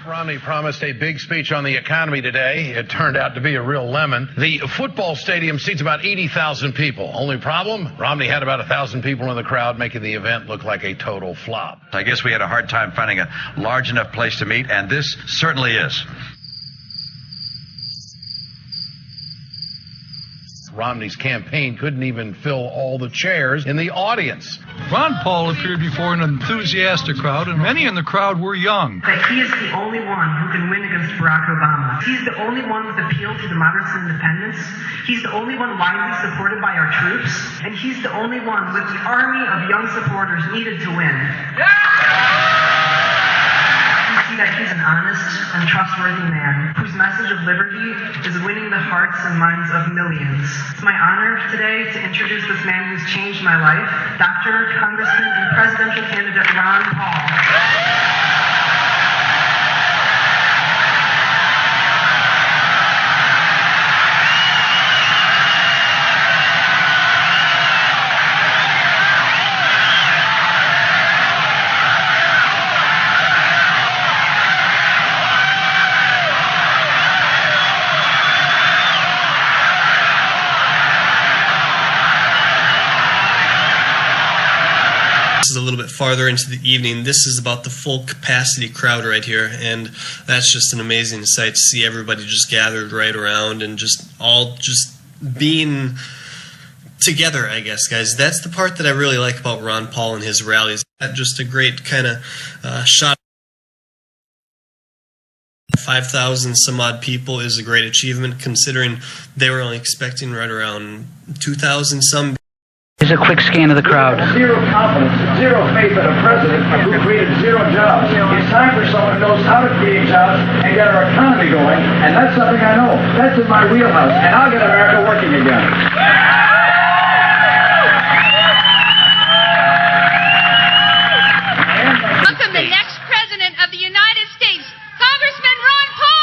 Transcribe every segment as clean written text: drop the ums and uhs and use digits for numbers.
Romney promised a big speech on the economy today. It turned out to be a real lemon. The football stadium seats about 80,000 people. Only problem, Romney had about 1,000 people in the crowd, making the event look like a total flop. I guess we had a hard time finding a large enough place to meet, and this certainly is. Romney's campaign couldn't even fill all the chairs in the audience. Ron Paul appeared before an enthusiastic crowd, and many in the crowd were young. That he is the only one who can win against Barack Obama. He's the only one with appeal to the moderates and independents. He's the only one widely supported by our troops. And he's the only one with the army of young supporters needed to win. That he's an honest and trustworthy man whose message of liberty is winning the hearts and minds of millions. It's my honor today to introduce this man who's changed my life, Dr. Congressman and presidential candidate Ron Paul. This is a little bit farther into the evening. This is about the full capacity crowd right here, and that's just an amazing sight to see everybody just gathered right around and just all just being together, I guess, guys. That's the part that I really like about Ron Paul and his rallies. Just a great kind of shot. 5,000 some odd people is a great achievement, considering they were only expecting right around 2,000 some. Here's a quick scan of the crowd. Zero confidence, zero faith in a president who created zero jobs. It's time for someone who knows how to create jobs and get our economy going, and that's something I know. That's in my wheelhouse, and I'll get America working again. Welcome the next president of the United States, Congressman Ron Paul.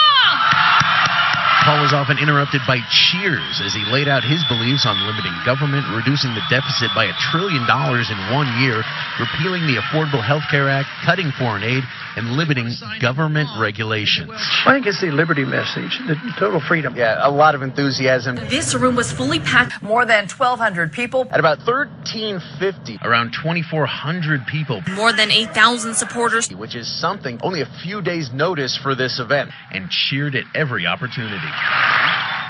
Paul was often interrupted by cheers as he laid out his beliefs on limiting government, reducing the deficit by $1 trillion in 1 year, repealing the Affordable Health Care Act, cutting foreign aid, and limiting government regulations. I think it's the liberty message, the total freedom. Yeah, a lot of enthusiasm. This room was fully packed. More than 1,200 people. At about 1350, around 2,400 people. More than 8,000 supporters. Which is something, only a few days' notice for this event, and cheered at every opportunity.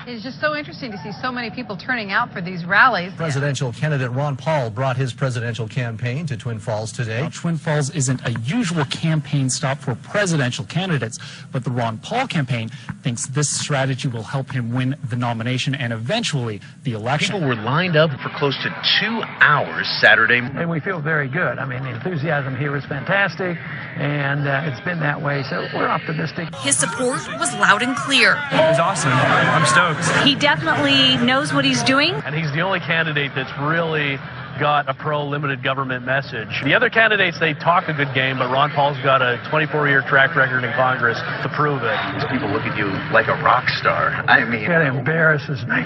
It's just so interesting to see so many people turning out for these rallies. Presidential candidate Ron Paul brought his presidential campaign to Twin Falls today. Now, Twin Falls isn't a usual campaign stop for presidential candidates, but the Ron Paul campaign thinks this strategy will help him win the nomination and eventually the election. People were lined up for close to 2 hours Saturday. And we feel very good. I mean, the enthusiasm here is fantastic, and it's been that way, so we're optimistic. His support was loud and clear. It was awesome. I'm stoked. He definitely knows what he's doing. And he's the only candidate that's really got a pro-limited government message. The other candidates, they talk a good game, but Ron Paul's got a 24-year track record in Congress to prove it. These people look at you like a rock star. I mean... That embarrasses me.